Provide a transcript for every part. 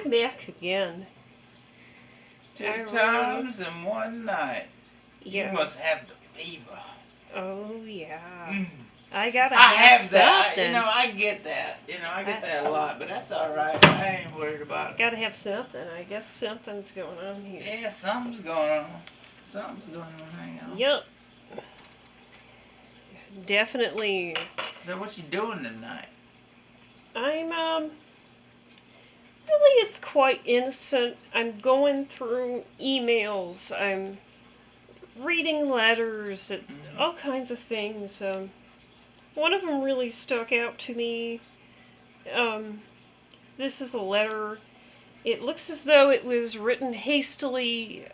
I'm back again. Two times in one night. Yeah. You must have the fever. Oh, yeah. Mm. I gotta I have that. something. I get that. I get that a lot, but that's alright. I ain't worried about it. Gotta have something. I guess something's going on here. Yeah, something's going on. Something's going on. Hang on. Yep. Definitely. So what you doing tonight? I'm, really it's quite innocent. I'm going through emails. I'm reading letters, all kinds of things. One of them really stuck out to me. This is a letter. It looks as though it was written hastily.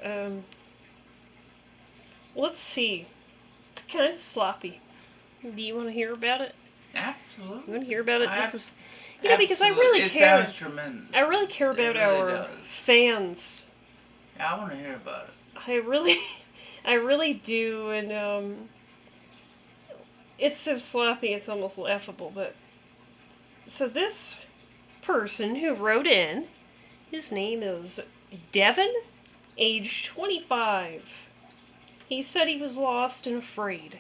Let's see. It's kind of sloppy. Do you want to hear about it? Absolutely. You want to hear about it? This is, because absolutely. I really care. It sounds tremendous. I really care about really our does. fans. I want to hear about it. I really do, and it's so sloppy it's almost laughable. But so this person who wrote in, his name is Devin, age 25. He said he was lost and afraid.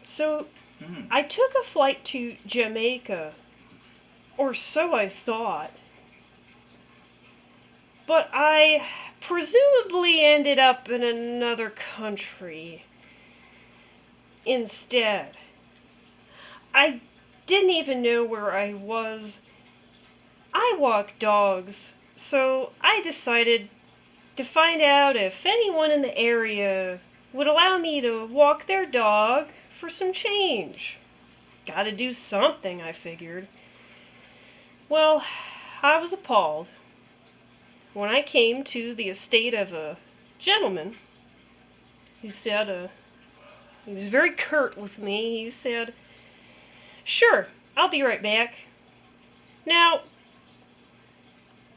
So I took a flight to Jamaica, or so I thought. But I presumably ended up in another country instead. I didn't even know where I was. I walk dogs, so I decided to find out if anyone in the area would allow me to walk their dog for some change. Gotta do something, I figured. Well, I was appalled when I came to the estate of a gentleman who said, he was very curt with me. He said, "Sure, I'll be right back." Now,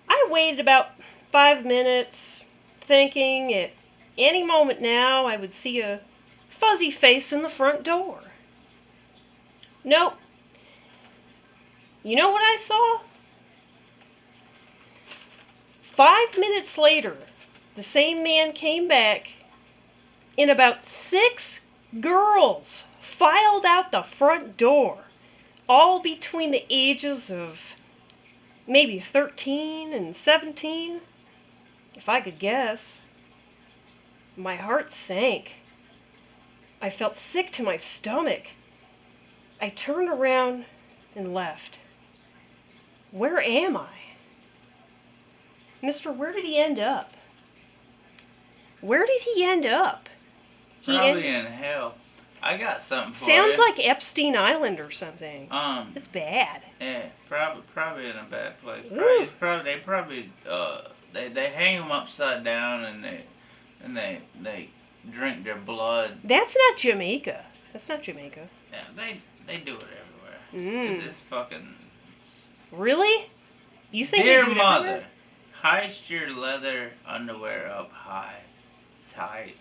I waited about 5 minutes, thinking at any moment now I would see a fuzzy face in the front door. Nope. You know what I saw? 5 minutes later, the same man came back, and about 6 girls filed out the front door, all between the ages of maybe 13 and 17, if I could guess. My heart sank. I felt sick to my stomach. I turned around and left. Where am I? Mister, where did he end up? Where did he end up? Probably in hell. I got something for you. Sounds like Epstein Island or something. It's bad. Yeah, probably in a bad place. Ooh. They hang them upside down and they drink their blood. That's not Jamaica. That's not Jamaica. Yeah, they do it everywhere. It's fucking. Really? You think? Dear they do it mother, everywhere? heist your leather underwear up high, tight,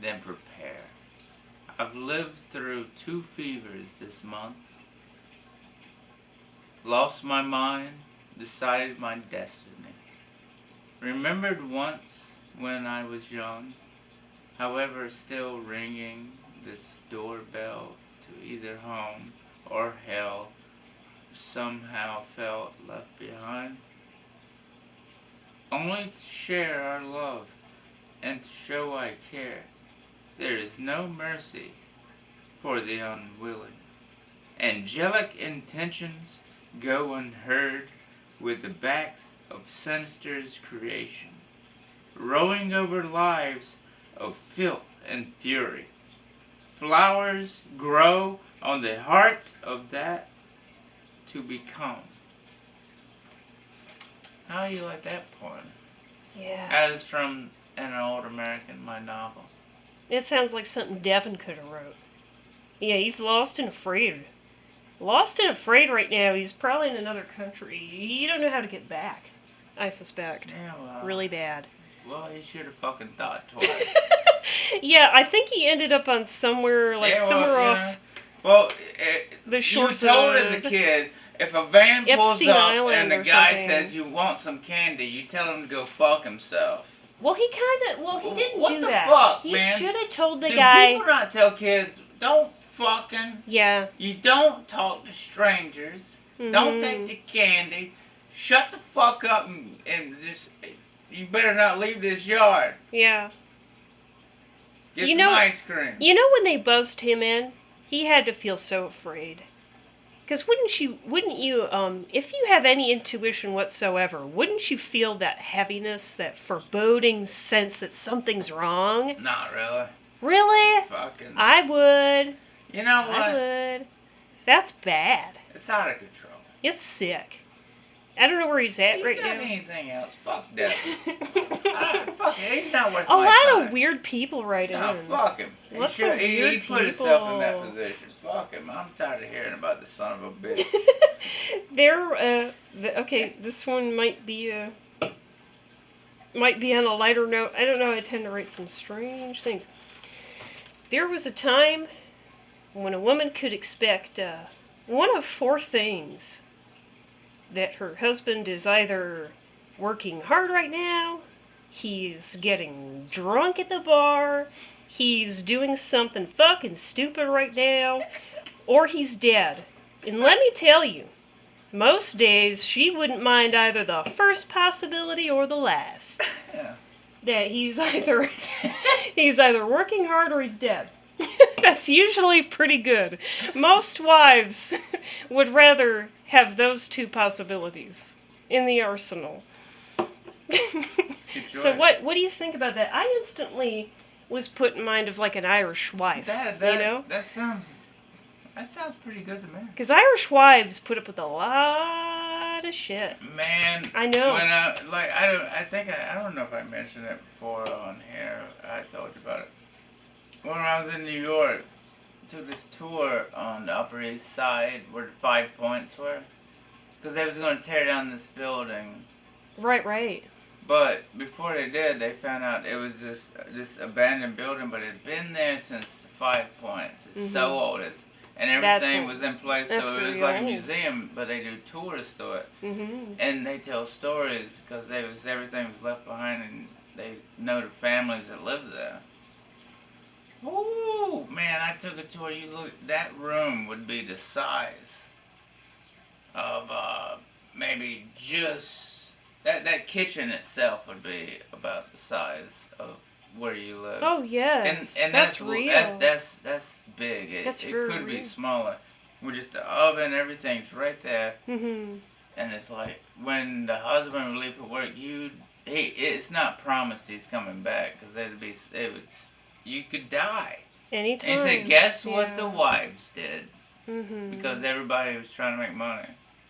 then prepare. I've lived through 2 fevers this month. Lost my mind, decided my destiny. Remembered once when I was young, however still ringing this doorbell to either home or hell, somehow felt left behind. Only to share our love and to show I care. There is no mercy for the unwilling. Angelic intentions go unheard with the backs of sinister's creation, rowing over lives of filth and fury. Flowers grow on the hearts of that to become. How do you like that poem? Yeah. That is from An Old American, my novel. It sounds like something Devin could have wrote. Yeah, he's lost and afraid. Lost and afraid right now. He's probably in another country. You don't know how to get back, I suspect. Yeah, well. Really bad. Well, he should have fucking thought twice. Yeah, I think he ended up on somewhere, like somewhere off Well, the shores you told of... as a kid, If a van pulls Epstein up Island and the or guy something. says you want some candy, you tell him to go fuck himself. Well, he didn't What do the that. fuck, He man? should have told the Do guy. people not tell kids, don't fucking, Yeah. you don't talk to strangers, don't take the candy, shut the fuck up and just, you better not leave this yard. Yeah. Get some ice cream. You know when they buzzed him in, he had to feel so afraid. Because wouldn't you, if you have any intuition whatsoever, wouldn't you feel that heaviness, that foreboding sense that something's wrong? Not really. Really? Fucking. I would. You know what? I would. That's bad. It's out of control. It's sick. I don't know where he's at right now. Anything else? Fuck Devin. Fuck it. He's not worth A my lot time. of weird people writing in. No, fuck him. Lots of weird he put himself in that people. position. Fuck him. I'm tired of hearing about the son of a bitch. Okay, this one might be on a lighter note. I don't know, I tend to write some strange things. There was a time when a woman could expect one of four things. That her husband is either working hard right now, he's getting drunk at the bar, he's doing something fucking stupid right now, or he's dead. And let me tell you, most days she wouldn't mind either the first possibility or the last. Yeah. That he's either working hard or he's dead. That's usually pretty good. Most wives would rather have those two possibilities in the arsenal. So what do you think about that? I instantly was put in mind of like an Irish wife. That sounds pretty good to me. Because Irish wives put up with a lot of shit. Man, I know. When I don't know if I mentioned it before on here. I told you about it. When I was in New York, I took this tour on the Upper East Side where the 5 Points were, because they was going to tear down this building. Right. But before they did, they found out it was this abandoned building, but it had been there since the 5 Points. It's so old. And everything was in place, so it was like a museum, but they do tours to it. And they tell stories because everything was left behind, and they know the families that lived there. Ooh, man, I took a tour. You look, that room would be the size of maybe just that kitchen itself would be about the size of where you live. Oh yes, and that's real. That's big. That's it very could be real. smaller. With just the oven, everything's right there. Mhm. And it's like when the husband would leave for work, it's not promised he's coming back because you could die. Anytime. And he said, guess what the wives did? Mhm. Because everybody was trying to make money.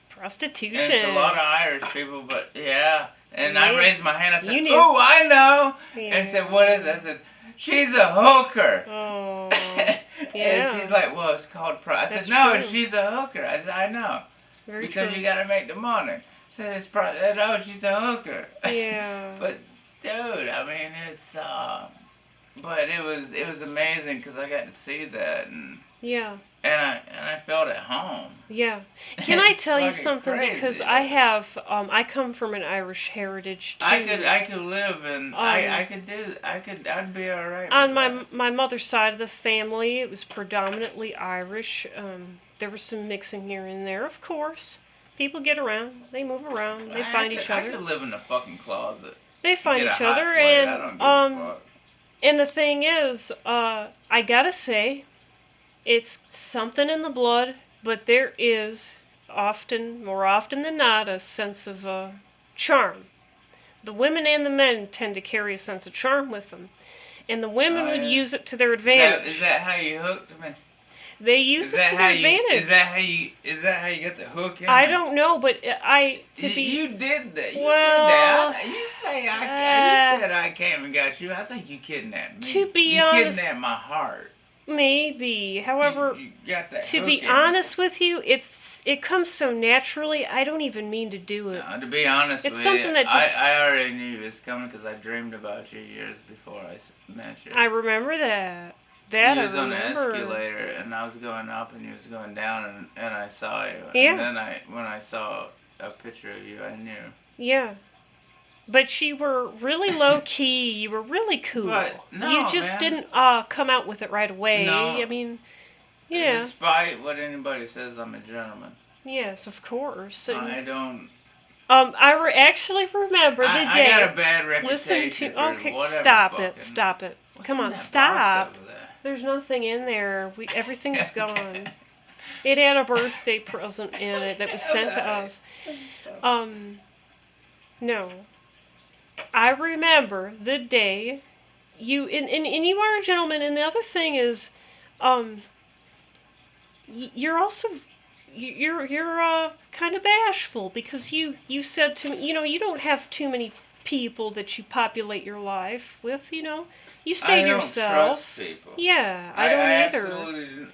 Prostitution. And it's a lot of Irish people, but yeah. And I Yeah. raised my hand. I said, You knew. "Ooh, I know." Yeah. And he said, "What is it?" I said, "She's a hooker." Oh. And Yeah. she's like, "Well, it's called I That's said, "No, true. she's a hooker." I said, "I know." Very Because true. you got to make the money. She said, "No, she's a hooker." Yeah. But dude, I mean, but it was amazing because I got to see that and I felt at home. Yeah. Can I It's tell you fucking something? crazy. Because I come from an Irish heritage too. I could live and I'd be all right. On with my mother's side of the family, it was predominantly Irish. There was some mixing here and there, of course. People get around, they move around, they find each other. I could live in a fucking closet. They find Get a each hot other, plate, and I don't give a fuck. and the thing is, I gotta say, it's something in the blood, but there is more often than not, a sense of charm. The women and the men tend to carry a sense of charm with them, and the women would use it to their advantage. Is that how you hooked them? They use it to their advantage. Is that how you got the hook in? I don't know, but you did that. You Well, did that. You said I came and got you. I think you kidnapped me. To be you honest, kidnapped my heart. Maybe. However, you got that to hook be in honest with you, it comes so naturally. I don't even mean to do it. No, to be honest It's with something you, that just- I already knew it was coming because I dreamed about you years before I met you. I remember that. That You I was on the remember. escalator, and I was going up, and you was going down, and I saw you. And Yeah, then when I saw a picture of you, I knew. yeah. But you were really low key. You were really But cool. You no, just man, didn't come out with it right away. no. I mean, yeah, Despite what anybody says, I'm a gentleman. yes, of course. I don't. Actually remember the I got day. a bad Listen reputation to. for Okay, whatever stop it. fucking. Stop it. What's Come in on, that box stop. over There's nothing in there. there? Everything's gone. It had a birthday present in it that was sent to Alright. us. Um, no. I remember the day and you are a gentleman, and the other thing is, um, you're also you're kind of bashful because you said to me, you don't have too many people that you populate your life with, you stay I to don't trust yourself. people. Yeah, I I don't either. absolutely.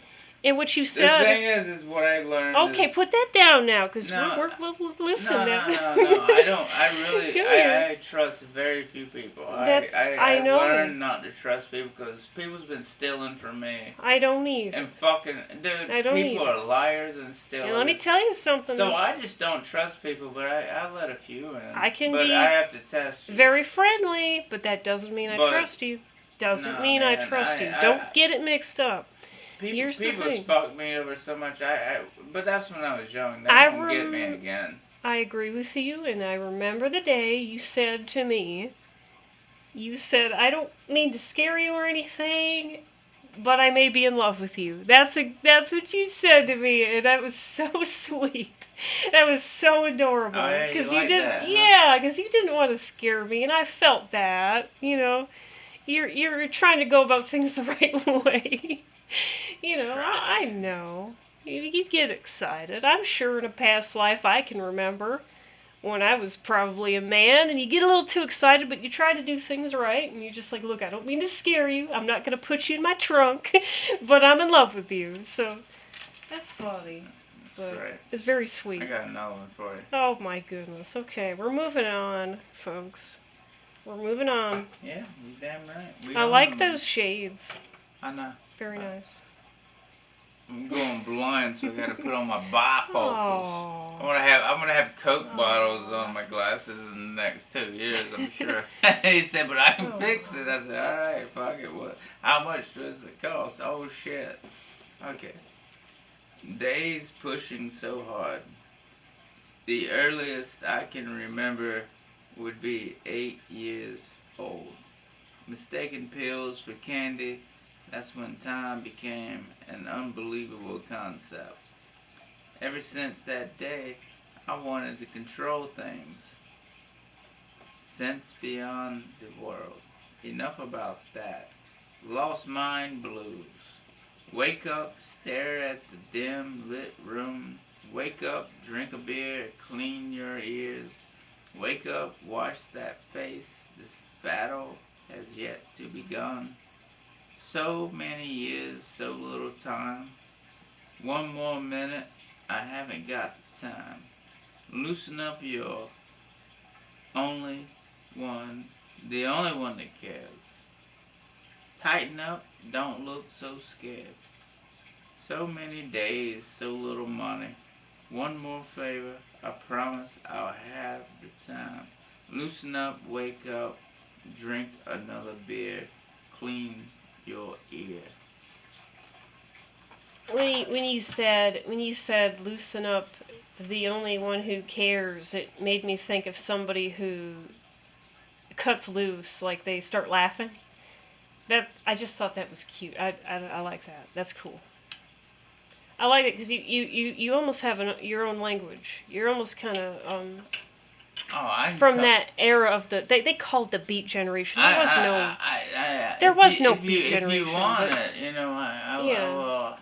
And what you The said. thing is what I learned Okay, is put that down now, because no, we'll listen no, now. no, no, no. I don't. I really, Come here. I trust very few people. That's I I've know. learned not to trust people because people's been stealing from me. I don't either. And fucking, I dude, don't people either. are liars and And let me stealers. tell you something. So I just don't trust people, but I let a few in. I can but be I have to test you. very friendly, but that doesn't mean I But trust you. Doesn't no, mean I man, trust you. Don't get it mixed up. Here's the people's thing. fucked me over so much. But that's when I was young. They I won't get me again. I agree with you, and I remember the day you said to me, you said, I don't mean to scare you or anything, but I may be in love with you. That's what you said to me, and that was so sweet. That was so adorable. Oh yeah, you like didn't, that, huh? yeah, because you didn't want to scare me, and I felt that. You're trying to go about things the right way. I Try. know. You get excited. I'm sure in a past life I can remember when I was probably a man, and you get a little too excited, but you try to do things right, and you're just like, look, I don't mean to scare you. I'm not going to put you in my trunk, but I'm in love with you. So that's funny. That's But great. it's very sweet. I got another one for you. Oh my goodness. Okay, we're moving on, folks. We're moving on. Yeah, you damn right. We I on like them. those shades. I know. Very nice. I'm going blind, so I got to put on my bifocals. Oh. I'm gonna have Coke bottles on my glasses in the next 2 years, I'm sure. He said, but I can fix it. I said, all right, fuck it. How much does it cost? Oh shit. Okay. Days pushing so hard. The earliest I can remember would be 8 years old. Mistaking pills for candy. That's when time became an unbelievable concept. Ever since that day, I wanted to control things. Sense beyond the world. Enough about that. Lost mind blues. Wake up, stare at the dim lit room. Wake up, drink a beer, clean your ears. Wake up, watch that face. This battle has yet to begun. So many years, so little time. One more minute, I haven't got the time. Loosen up, you're only one, the only one that cares. Tighten up, don't look so scared. So many days, so little money. One more favor, I promise I'll have the time. Loosen up, wake up, drink another beer, clean your ear. When you said loosen up, the only one who cares, it made me think of somebody who cuts loose, like they start laughing. That I just thought that was cute. I like that. That's cool. I like it because you almost have your own language. You're almost kind of Oh, I from that era of they called the Beat Generation. There was no there if was you, no if Beat you, Generation. If you want But it, I yeah, will.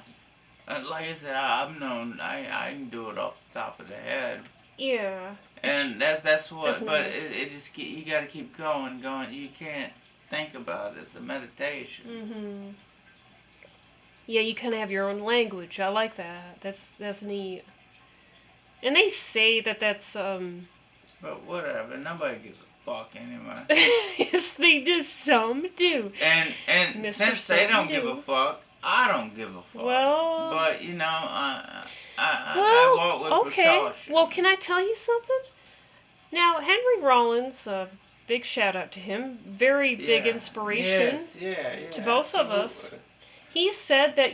Like I said, I'm known. I can do it off the top of the head, yeah, and that's that's what. But nice. it just you got to keep going. You can't think about it. It's a meditation. Mhm. Yeah, you kind of have your own language. I like that. That's neat. And they say that that's But whatever. Nobody gives a fuck anyway. Yes, they do. Some do. And Mr. since they Some don't do. give a fuck, I don't give a fuck. Well, But you know, I well, walk with okay. precaution. Well, can I tell you something? Now, Henry Rollins, big shout out to him. Very big Yeah. inspiration Yes. Yeah. to Yeah. both of us. Absolutely. He said that,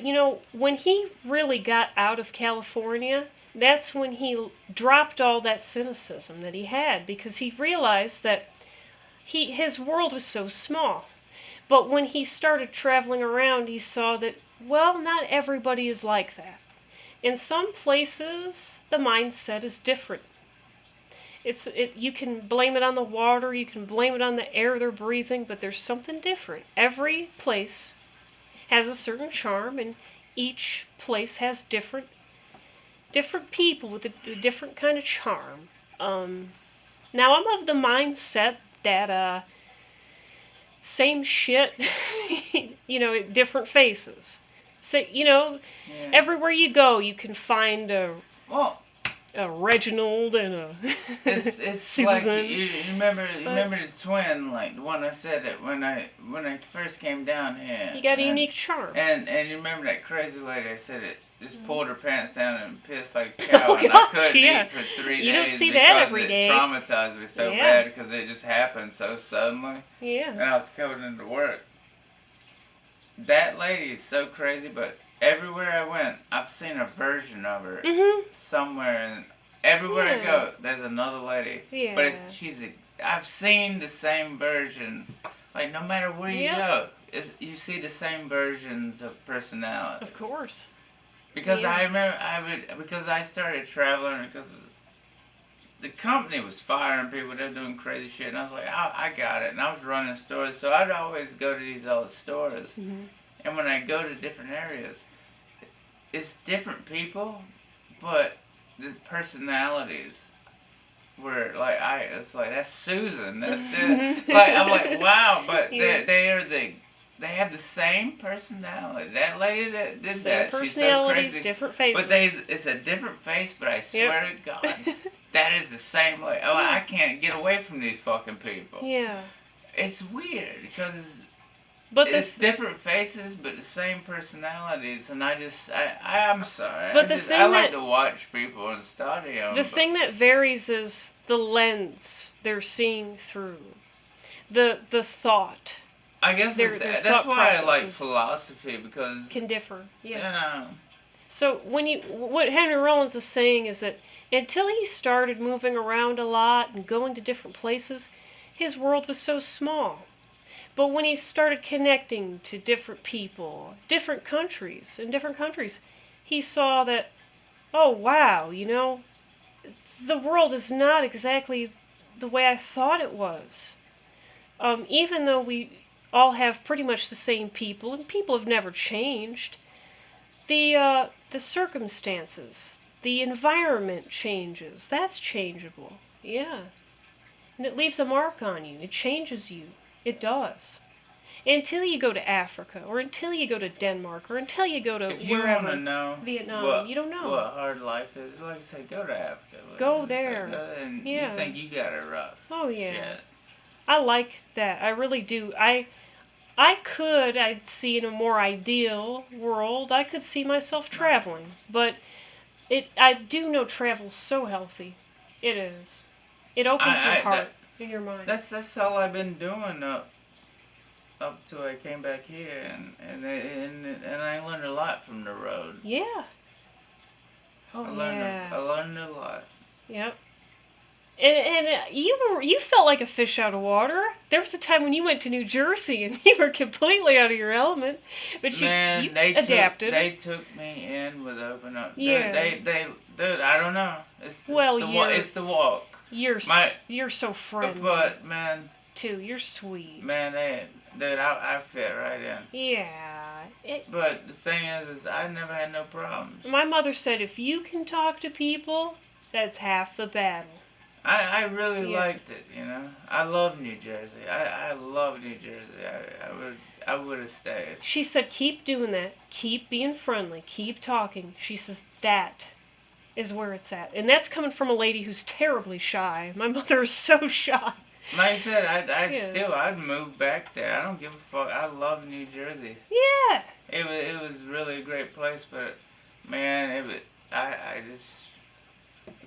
when he really got out of California, that's when he dropped all that cynicism that he had because he realized that his world was so small. But when he started traveling around, he saw that, well, not everybody is like that. In some places, the mindset is different. You can blame it on the water, you can blame it on the air they're breathing, but there's something different. Every place has a certain charm, and each place has different people with a different kind of charm. Now I'm of the mindset that same shit, different faces. So Yeah. everywhere you go, you can find Well, a Reginald and a it's like Susan. you remember the twin, like the one I said that when I first came down here. You got a unique charm. And you remember that crazy lady I said it just pulled her pants down and pissed like a Oh, cow, and I gosh, couldn't yeah. eat for 3 days You don't see because that every day. it traumatized me so Yeah. bad because it just happened so suddenly. Yeah. And I was coming into work. That lady is so crazy, but everywhere I went, I've seen a version of her somewhere, and everywhere I Yeah. go, there's another lady. Yeah. But I've seen the same version. Like no matter where you go, you see the same versions of personalities. Of course. Because Yeah. I remember because I started traveling because the company was firing people, they were doing crazy shit, and I was like, I got it, and I was running stores, so I'd always go to these other stores, and when I go to different areas, it's different people, but the personalities were like, it's like that's Susan, that's the like I'm like wow, but Yeah. they have the same personality. That lady that did Same that, she's so personalities, crazy. different faces. But it's a different face, but I swear to God, that is the same. Like, I can't get away from these fucking people. Yeah. It's weird because But different faces, but the same personalities, and I'm sorry. But I like to watch people and study them. The thing that varies is the lens they're seeing through, the thought. I guess their that's why I like processes philosophy because can differ. Yeah. you know. So what Henry Rollins is saying is that until he started moving around a lot and going to different places, his world was so small. But when he started connecting to different people, different countries, he saw that, oh wow, the world is not exactly the way I thought it was. Even though we all have pretty much the same people, and people have never changed, the circumstances, the environment changes. That's changeable. Yeah. And it leaves a mark on you. It changes you. It does. Until you go to Africa, or until you go to Denmark, or until you go to If you wherever, want to know Vietnam, you don't know. what hard life is, like I say, go to Africa. Go there. And Yeah. you think you got it rough. Oh yeah. Shit. I like that. I really do. I'd see in a more ideal world, I could see myself traveling. But I do know travel's so healthy. It is. It opens your heart and your mind. That's all I've been doing up till I came back here, and I learned a lot from the road. Yeah. Oh I learned a lot. Yep. And you felt like a fish out of water. There was a time when you went to New Jersey and you were completely out of your element, but you adapted. They took me in with open arms. Yeah. Dude, I don't know. It's the walk. You're so friendly. But man, too, you're sweet. Man, dude, I fit right in. Yeah. But the thing is I never had no problems. My mother said if you can talk to people, that's half the battle. I really liked it, I love New Jersey. I love New Jersey. I would have stayed. She said keep doing that. Keep being friendly. Keep talking. She says that is where it's at. And that's coming from a lady who's terribly shy. My mother is so shy. Like I said, Yeah. I'd move back there. I don't give a fuck. I love New Jersey. Yeah. It was really a great place, but man, I just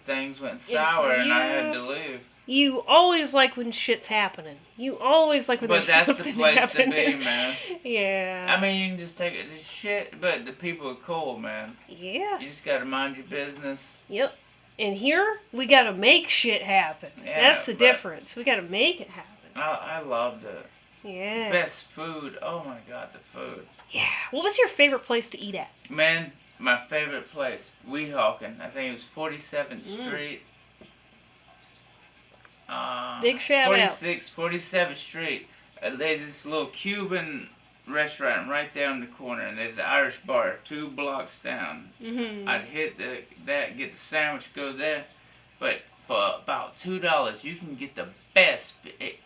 things went And for sour and I had you, to leave. you always like when shit's happening. You always like when But there's that's the something place to be, happening. man. Yeah. I mean, you can just take it to shit, but the people are cool, man. Yeah. You just gotta mind your business. Yep. And here, we gotta make shit happen. Yeah, That's the but difference. We gotta make it happen. I loved it. Yeah. Best food. Oh my god, the food. Yeah. What was your favorite place to eat at? Man, my favorite place, Weehawken. I think it was 47th Street. Big shout out. 47th Street. There's this little Cuban restaurant right there on the corner, and there's the Irish bar 2 blocks down. Mm-hmm. I'd hit that, get the sandwich, go there. But for about $2, you can get the best.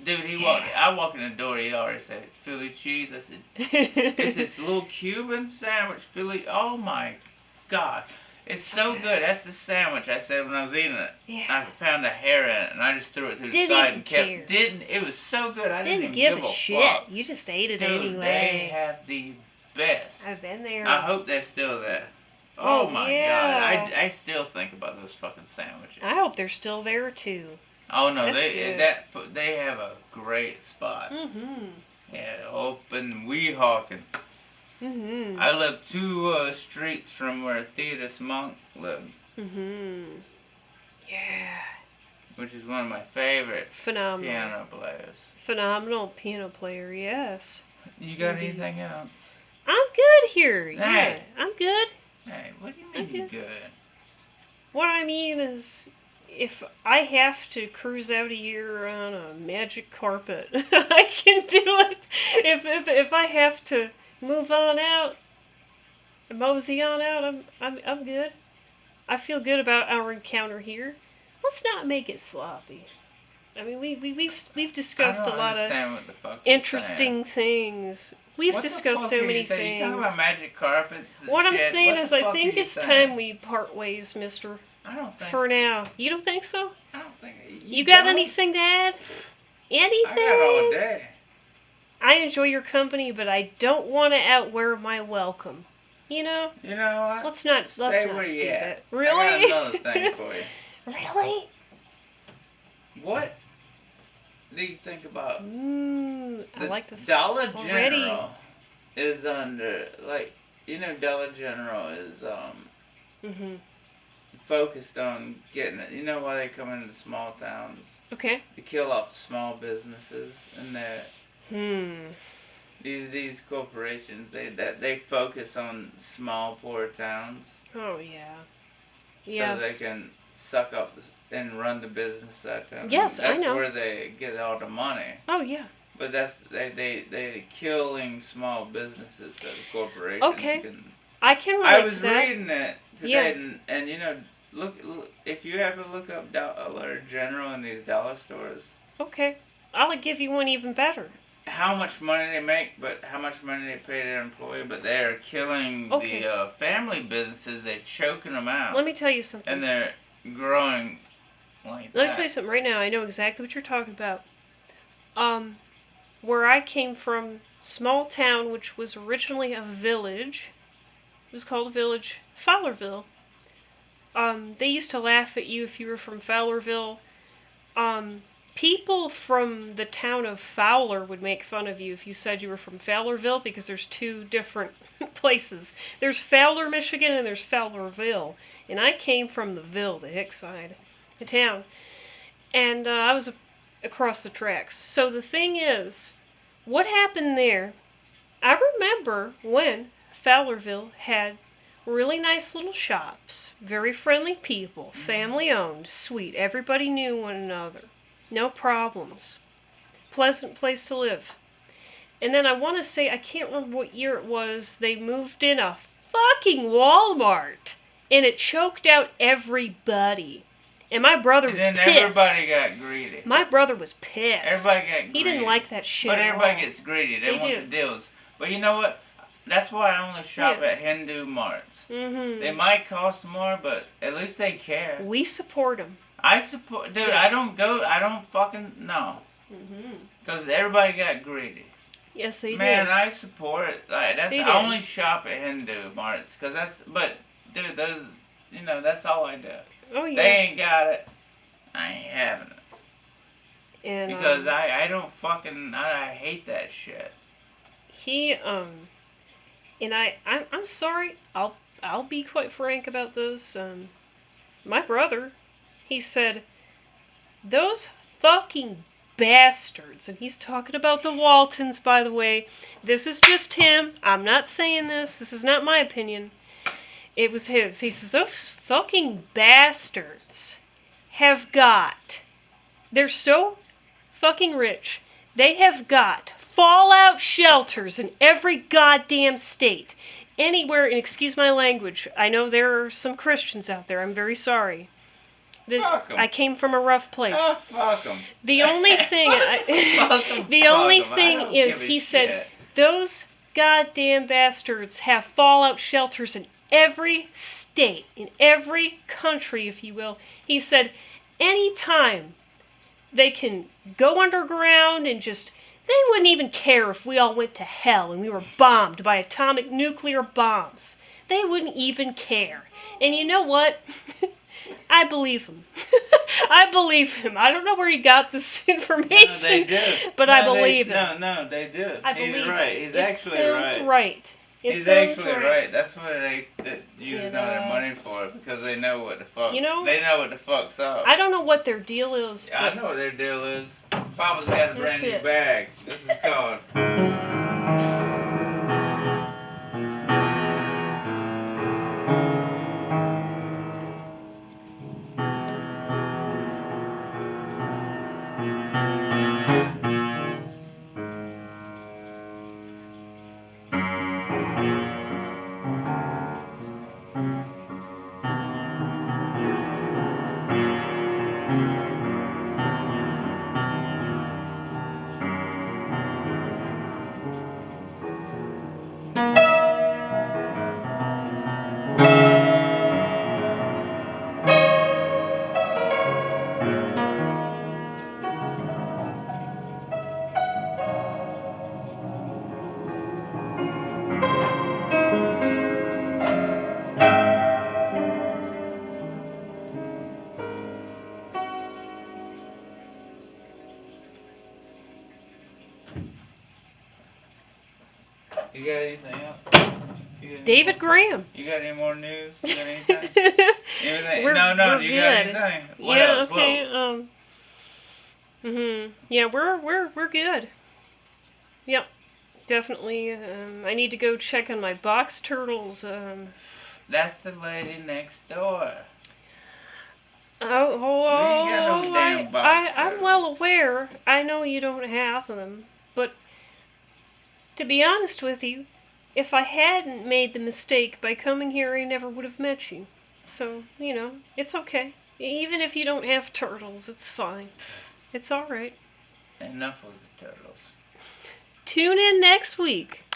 Dude, I walk in the door, he already said, Philly cheese. I said, it's this little Cuban sandwich, Philly. Oh my God. It's so good. That's the sandwich I said when I was eating it. Yeah. I found a hair in it and I just threw it to the Didn't side even and kept. care. It was so good. I didn't even give give a shit. fuck. You just ate it Dude, they anyway. have the best. I've been there. I hope they're still there. Oh, Oh my yeah. God. I still think about those fucking sandwiches. I hope they're still there too. Oh no, That's good. they have a great spot. Mm-hmm. Yeah, open Weehawken. Mm-hmm. I live 2 streets from where Theodus Monk lived, Mm-hmm. Yeah. which is one of my favorite Phenomenal. piano players. Phenomenal piano player, yes. You got Indeed. anything else? I'm good here. Yeah, Hey. I'm good. Hey, what do you mean you Okay. good? What I mean is, if I have to cruise out a year on a magic carpet, I can do it. If I have to move on out, mosey on out, I'm good. I feel good about our encounter here. Let's not make it sloppy. I mean, we've discussed I a don't lot of understand what the fuck you're interesting things. We've What the discussed fuck so are you many saying? You talking things. about magic carpets and What I'm shit. saying What is, the I fuck think are you it's saying? time we part ways, mister. I don't think For now. You don't think so? I don't think You got don't? anything to add? Anything? I got all day. I enjoy your company, but I don't want to outwear my welcome. You know? You know what? Let's not Stay where do you at. that. Really? I got another thing for you. Really? What do you think about I like this Dollar already. General is under Dollar General is Mm-hmm. focused on getting it. You know why they come into small towns? Okay. To kill off small businesses and Hmm. these corporations they focus on small poor towns Oh, yeah. so Yes. they can suck up and run the business that time. Yes, I That's know. where they get all the money. Oh, yeah. But they killing small businesses so the corporations Okay. can. I can relate I was to that. reading it today, Yeah. and look if you ever look up Dollar General in these dollar stores, Okay. I'll give you one even better. how much money they make, but how much money they pay their employee, but they're killing Okay. the family businesses. They're choking them out, Let me tell you something. and they're growing like Let me that. tell you something right now. I know exactly what you're talking about. Where I came from, small town, which was originally a village. It was called a village, Fowlerville. They used to laugh at you if you were from Fowlerville. People from the town of Fowler would make fun of you if you said you were from Fowlerville because there's two different places. There's Fowler, Michigan, and there's Fowlerville. And I came from the Ville, the hick side of town. And I was across the tracks. So the thing is, what happened there, I remember when Fowlerville had really nice little shops, very friendly people, family owned, sweet, everybody knew one another, no problems, pleasant place to live. And then I want to say, I can't remember what year it was, they moved in a fucking Walmart, and it choked out everybody. And my brother was And then pissed. everybody got greedy. My brother was pissed. Everybody got greedy. He didn't like that shit But at everybody all. gets greedy. They want do. the deals. But you know what? That's why I only shop Yeah. at Hindu marts. Mm-hmm. They might cost more, but at least they care. We support him. I support, dude. Yeah. I don't fucking no. Because everybody got greedy. Yes, they Man, did. I support it. Like They I did. only shop at Hindu marts because but dude, those that's all I do. Oh They yeah. ain't got it. I ain't having it And because I don't fucking I hate that shit. he and I'm sorry. I'll be quite frank about those. My brother, he said those fucking bastards, and he's talking about the Waltons, by the way. This is just him. I'm not saying this. This is not my opinion. It was his. He says those fucking bastards have got. They're so fucking rich. They have got fallout shelters in every goddamn state. Anywhere, and excuse my language, I know there are some Christians out there. I'm very sorry. Fuck 'em. I came from a rough place. Oh, fuck them. The only thing, the only thing is, he said, those goddamn bastards have fallout shelters in every state, in every country, if you will. He said, anytime they can go underground and just, they wouldn't even care if we all went to hell and we were bombed by atomic nuclear bombs. They wouldn't even care. And you know what? I believe him. I believe him. I don't know where he got this information. No, they do. But I believe him. No, they do. I believe He's right. him. He's it actually sounds right. He's actually right. right. That's what they use all their money for, because they know what the fuck. You know, they know what the fuck's up. I don't know what their deal is. I know what their deal is. Papa's got a brand new bag. This is called. You got anything else? David Graham. You got any more news? You got anything? Anything? We're No, you good. got anything? What yeah, else? okay. Yeah, we're good. Yep. Definitely. I need to go check on my box turtles. That's the lady next door. We ain't got no damn box I'm turtles. well aware. I know you don't have them, but to be honest with you, if I hadn't made the mistake by coming here, I never would have met you. So, it's okay. Even if you don't have turtles, it's fine. It's alright. Enough of the turtles. Tune in next week.